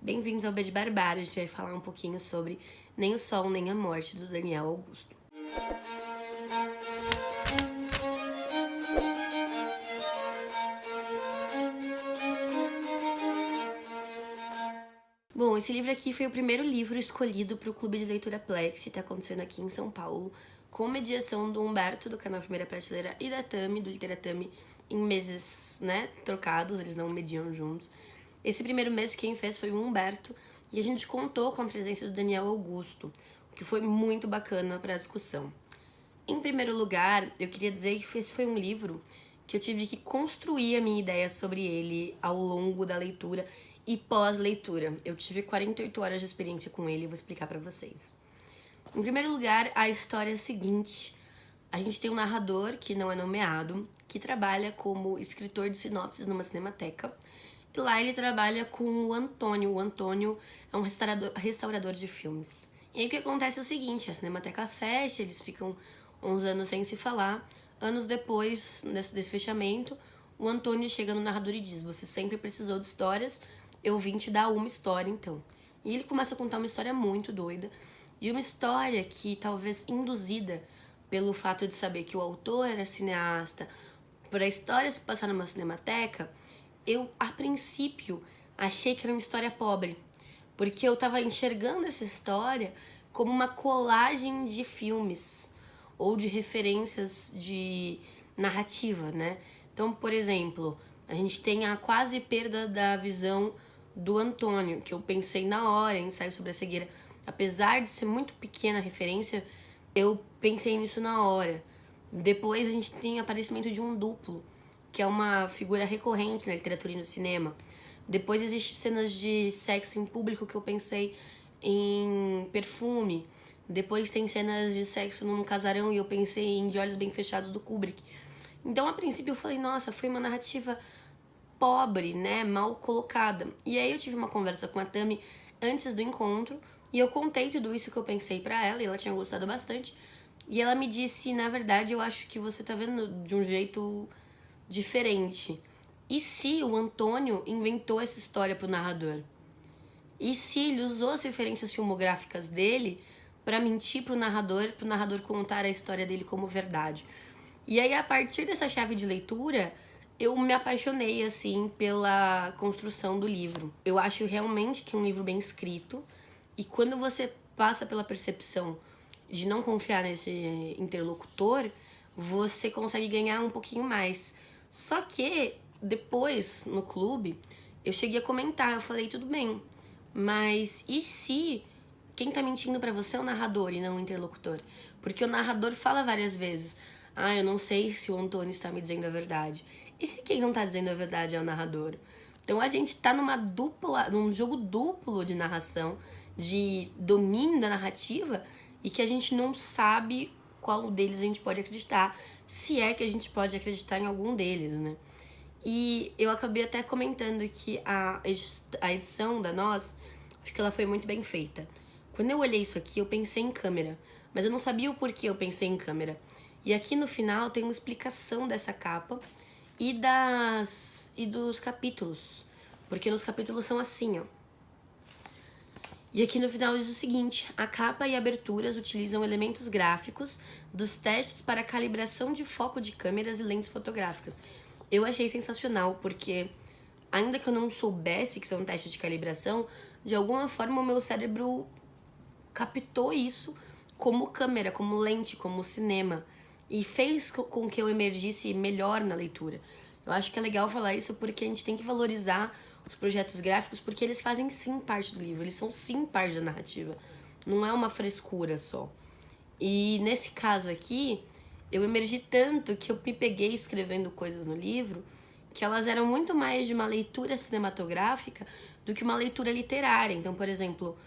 Bem-vindos ao B de Barbário, a gente vai falar um pouquinho sobre Nem o Sol Nem a Morte, do Daniel Augusto. Bom, esse livro aqui foi o primeiro livro escolhido para o Clube de Leitura Plex, que está acontecendo aqui em São Paulo, com mediação do Humberto, do canal Primeira Prateleira, e da Tami, do Literatami, em meses, trocados, eles não mediam juntos. Esse primeiro mês quem fez foi o Humberto, e a gente contou com a presença do Daniel Augusto, o que foi muito bacana para a discussão. Em primeiro lugar, eu queria dizer que esse foi um livro que eu tive que construir a minha ideia sobre ele ao longo da leitura e pós-leitura. Eu tive 48 horas de experiência com ele e vou explicar para vocês. Em primeiro lugar, a história é a seguinte. A gente tem um narrador que não é nomeado, que trabalha como escritor de sinopses numa cinemateca. E lá ele trabalha com o Antônio. O Antônio é um restaurador de filmes. E aí o que acontece é o seguinte, a cinemateca fecha, eles ficam uns anos sem se falar. Anos depois desse fechamento, o Antônio chega no narrador e diz: você sempre precisou de histórias, eu vim te dar uma história então. E ele começa a contar uma história muito doida. E uma história que, talvez induzida pelo fato de saber que o autor era cineasta, por a história se passar numa cinemateca, eu, a princípio, achei que era uma história pobre. Porque eu tava enxergando essa história como uma colagem de filmes ou de referências de narrativa, né? Então, por exemplo, a gente tem a quase perda da visão do Antônio, que eu pensei na hora em Ensaio sobre a Cegueira. Apesar de ser muito pequena a referência, eu pensei nisso na hora. Depois a gente tem o aparecimento de um duplo, que é uma figura recorrente na literatura e no cinema. Depois existem cenas de sexo em público que eu pensei em Perfume. Depois tem cenas de sexo num casarão e eu pensei em De Olhos Bem Fechados, do Kubrick. Então, a princípio, eu falei, nossa, foi uma narrativa pobre, né? Mal colocada. E aí eu tive uma conversa com a Tami antes do encontro e eu contei tudo isso que eu pensei pra ela e ela tinha gostado bastante. E ela me disse, na verdade, eu acho que você tá vendo de um jeito diferente. E se o Antônio inventou essa história pro narrador? E se ele usou as referências filmográficas dele pra mentir pro narrador contar a história dele como verdade? E aí, a partir dessa chave de leitura, eu me apaixonei, assim, pela construção do livro. Eu acho realmente que é um livro bem escrito. E quando você passa pela percepção de não confiar nesse interlocutor, você consegue ganhar um pouquinho mais. Só que, depois, no clube, eu cheguei a comentar, eu falei, tudo bem, mas e se quem tá mentindo pra você é o narrador e não o interlocutor? Porque o narrador fala várias vezes, eu não sei se o Antônio está me dizendo a verdade. E se quem não tá dizendo a verdade é o narrador? Então a gente tá num jogo duplo de narração, de domínio da narrativa, e que a gente não sabe qual deles a gente pode acreditar, se é que a gente pode acreditar em algum deles, né? E eu acabei até comentando que a edição da Nós, acho que ela foi muito bem feita. Quando eu olhei isso aqui, eu pensei em câmera, mas eu não sabia o porquê eu pensei em câmera. E aqui no final tem uma explicação dessa capa e dos capítulos, porque nos capítulos são assim, ó. E aqui no final diz o seguinte: a capa e aberturas utilizam elementos gráficos dos testes para calibração de foco de câmeras e lentes fotográficas. Eu achei sensacional, porque ainda que eu não soubesse que são testes de calibração, de alguma forma o meu cérebro captou isso como câmera, como lente, como cinema, e fez com que eu emergisse melhor na leitura. Eu acho que é legal falar isso porque a gente tem que valorizar os projetos gráficos, porque eles fazem sim parte do livro, eles são sim parte da narrativa. Não é uma frescura só. E nesse caso aqui, eu emergi tanto que eu me peguei escrevendo coisas no livro que elas eram muito mais de uma leitura cinematográfica do que uma leitura literária. Então, por exemplo,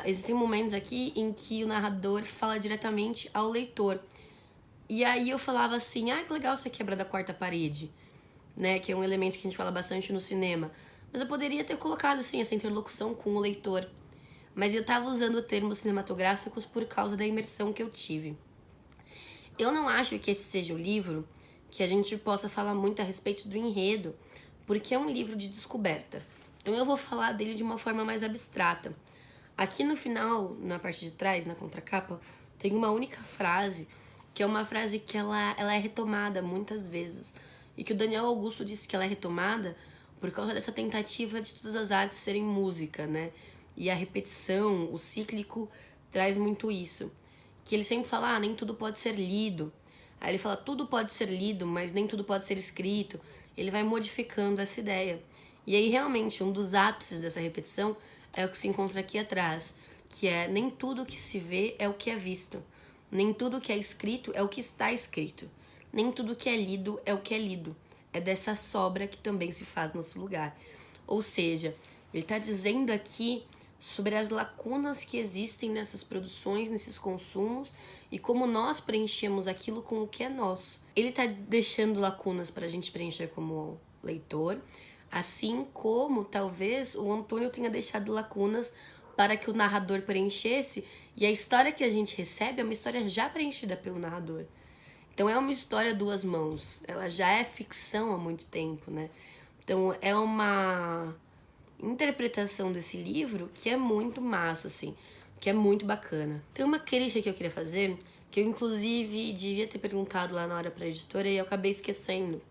existem momentos aqui em que o narrador fala diretamente ao leitor. E aí eu falava assim, que legal essa quebra da quarta parede, né? Que é um elemento que a gente fala bastante no cinema. Mas eu poderia ter colocado, assim, essa interlocução com o leitor. Mas eu tava usando termos cinematográficos por causa da imersão que eu tive. Eu não acho que esse seja o livro que a gente possa falar muito a respeito do enredo, porque é um livro de descoberta. Então eu vou falar dele de uma forma mais abstrata. Aqui no final, na parte de trás, na contracapa, tem uma única frase, que é uma frase que ela é retomada muitas vezes. E que o Daniel Augusto disse que ela é retomada por causa dessa tentativa de todas as artes serem música, né? E a repetição, o cíclico, traz muito isso. Que ele sempre fala, nem tudo pode ser lido. Aí ele fala, tudo pode ser lido, mas nem tudo pode ser escrito. Ele vai modificando essa ideia. E aí, realmente, um dos ápices dessa repetição é o que se encontra aqui atrás, que é nem tudo que se vê é o que é visto. Nem tudo que é escrito é o que está escrito. Nem tudo que é lido é o que é lido. É dessa sobra que também se faz nosso lugar. Ou seja, ele está dizendo aqui sobre as lacunas que existem nessas produções, nesses consumos, e como nós preenchemos aquilo com o que é nosso. Ele está deixando lacunas para a gente preencher como leitor, assim como talvez o Antônio tenha deixado lacunas para que o narrador preenchesse, e a história que a gente recebe é uma história já preenchida pelo narrador. Então é uma história a duas mãos, ela já é ficção há muito tempo, né? Então é uma interpretação desse livro que é muito massa, assim, que é muito bacana. Tem uma crítica que eu queria fazer, que eu inclusive devia ter perguntado lá na hora pra editora e eu acabei esquecendo.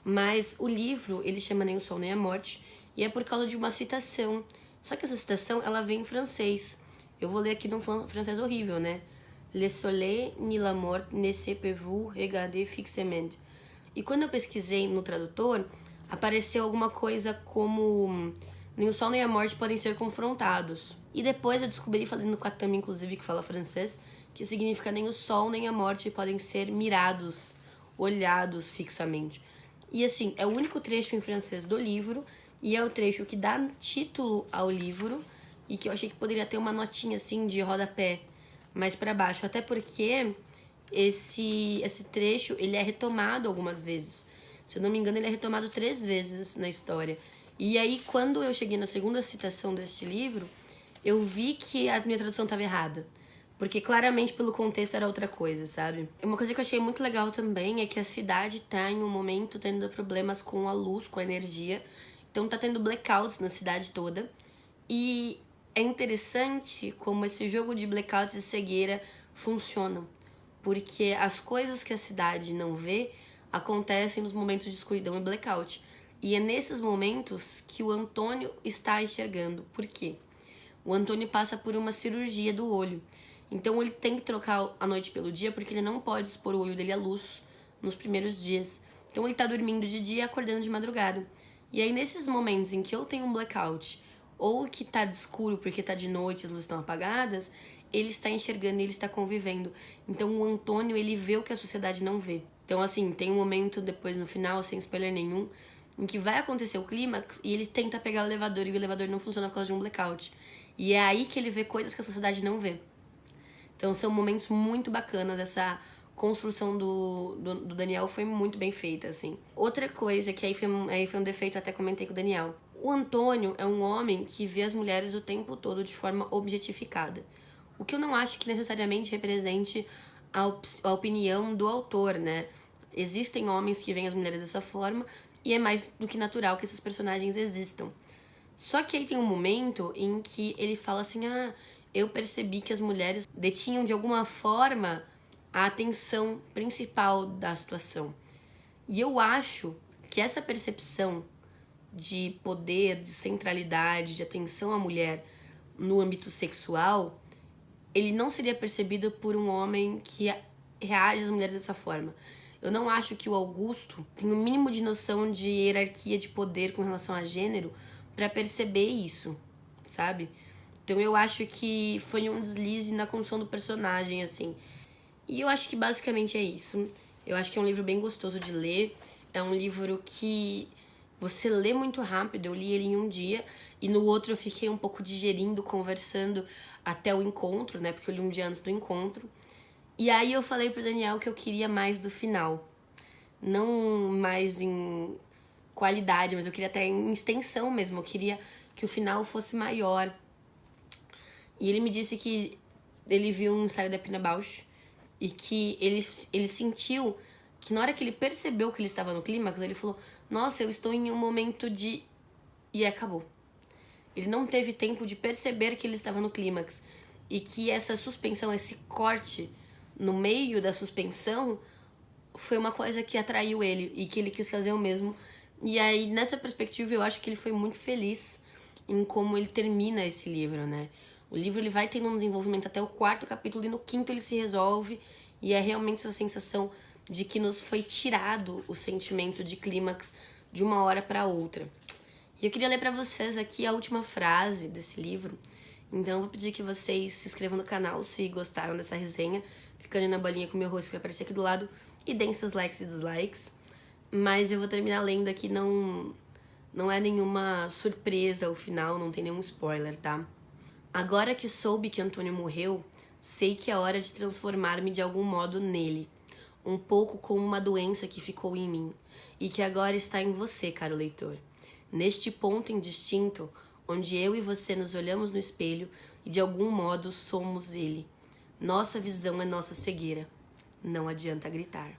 Mas o livro, ele chama Nem o Sol Nem a Morte, e é por causa de uma citação. Só que essa citação, ela vem em francês. Eu vou ler aqui num francês horrível, né? Le soleil ni la mort ne se peut vous regarder fixement. E quando eu pesquisei no tradutor, apareceu alguma coisa como nem o sol nem a morte podem ser confrontados. E depois eu descobri, falando com a Tami, inclusive, que fala francês, que significa nem o sol nem a morte podem ser mirados, olhados fixamente. E assim, é o único trecho em francês do livro, e é o trecho que dá título ao livro, e que eu achei que poderia ter uma notinha assim de rodapé mais para baixo, até porque esse trecho ele é retomado algumas vezes. Se eu não me engano, ele é retomado 3 vezes na história. E aí, quando eu cheguei na segunda citação deste livro, eu vi que a minha tradução estava errada. Porque claramente pelo contexto era outra coisa, sabe? Uma coisa que eu achei muito legal também é que a cidade tá em um momento tendo problemas com a luz, com a energia. Então tá tendo blackouts na cidade toda. E é interessante como esse jogo de blackouts e cegueira funcionam. Porque as coisas que a cidade não vê acontecem nos momentos de escuridão e blackout. E é nesses momentos que o Antônio está enxergando. Por quê? O Antônio passa por uma cirurgia do olho. Então ele tem que trocar a noite pelo dia porque ele não pode expor o olho dele à luz nos primeiros dias. Então ele tá dormindo de dia e acordando de madrugada. E aí nesses momentos em que eu tenho um blackout ou que tá de escuro porque tá de noite, as luzes estão apagadas, ele está enxergando e ele está convivendo. Então o Antônio, ele vê o que a sociedade não vê. Então assim, tem um momento depois no final, sem spoiler nenhum, em que vai acontecer o clímax e ele tenta pegar o elevador e o elevador não funciona por causa de um blackout. E é aí que ele vê coisas que a sociedade não vê. Então são momentos muito bacanas, essa construção do Daniel foi muito bem feita, assim. Outra coisa que aí foi um defeito, até comentei com o Daniel. O Antônio é um homem que vê as mulheres o tempo todo de forma objetificada. O que eu não acho que necessariamente represente a opinião do autor, né? Existem homens que veem as mulheres dessa forma e é mais do que natural que esses personagens existam. Só que aí tem um momento em que ele fala assim, eu percebi que as mulheres detinham de alguma forma a atenção principal da situação. E eu acho que essa percepção de poder, de centralidade, de atenção à mulher no âmbito sexual, ele não seria percebido por um homem que reage às mulheres dessa forma. Eu não acho que o Augusto tem o mínimo de noção de hierarquia de poder com relação a gênero para perceber isso, sabe? Então eu acho que foi um deslize na construção do personagem, assim. E eu acho que basicamente é isso. Eu acho que é um livro bem gostoso de ler. É um livro que você lê muito rápido. Eu li ele em um dia e no outro eu fiquei um pouco digerindo, conversando até o encontro, né? Porque eu li um dia antes do encontro. E aí eu falei pro Daniel que eu queria mais do final. Não mais em qualidade, mas eu queria até em extensão mesmo. Eu queria que o final fosse maior. E ele me disse que ele viu um ensaio da Pina Bausch e que ele sentiu que na hora que ele percebeu que ele estava no clímax, ele falou, nossa, eu estou em um momento de... E acabou. Ele não teve tempo de perceber que ele estava no clímax. E que essa suspensão, esse corte no meio da suspensão, foi uma coisa que atraiu ele e que ele quis fazer o mesmo. E aí, nessa perspectiva, eu acho que ele foi muito feliz em como ele termina esse livro, né? O livro ele vai tendo um desenvolvimento até o 4º capítulo e no 5º ele se resolve. E é realmente essa sensação de que nos foi tirado o sentimento de clímax de uma hora para outra. E eu queria ler para vocês aqui a última frase desse livro. Então eu vou pedir que vocês se inscrevam no canal se gostaram dessa resenha, clicando na bolinha com o meu rosto que vai aparecer aqui do lado, e deem seus likes e dislikes. Mas eu vou terminar lendo aqui, não é nenhuma surpresa o final, não tem nenhum spoiler, tá? Agora que soube que Antônio morreu, sei que é hora de transformar-me de algum modo nele. Um pouco como uma doença que ficou em mim, e que agora está em você, caro leitor. Neste ponto indistinto, onde eu e você nos olhamos no espelho e de algum modo somos ele. Nossa visão é nossa cegueira. Não adianta gritar.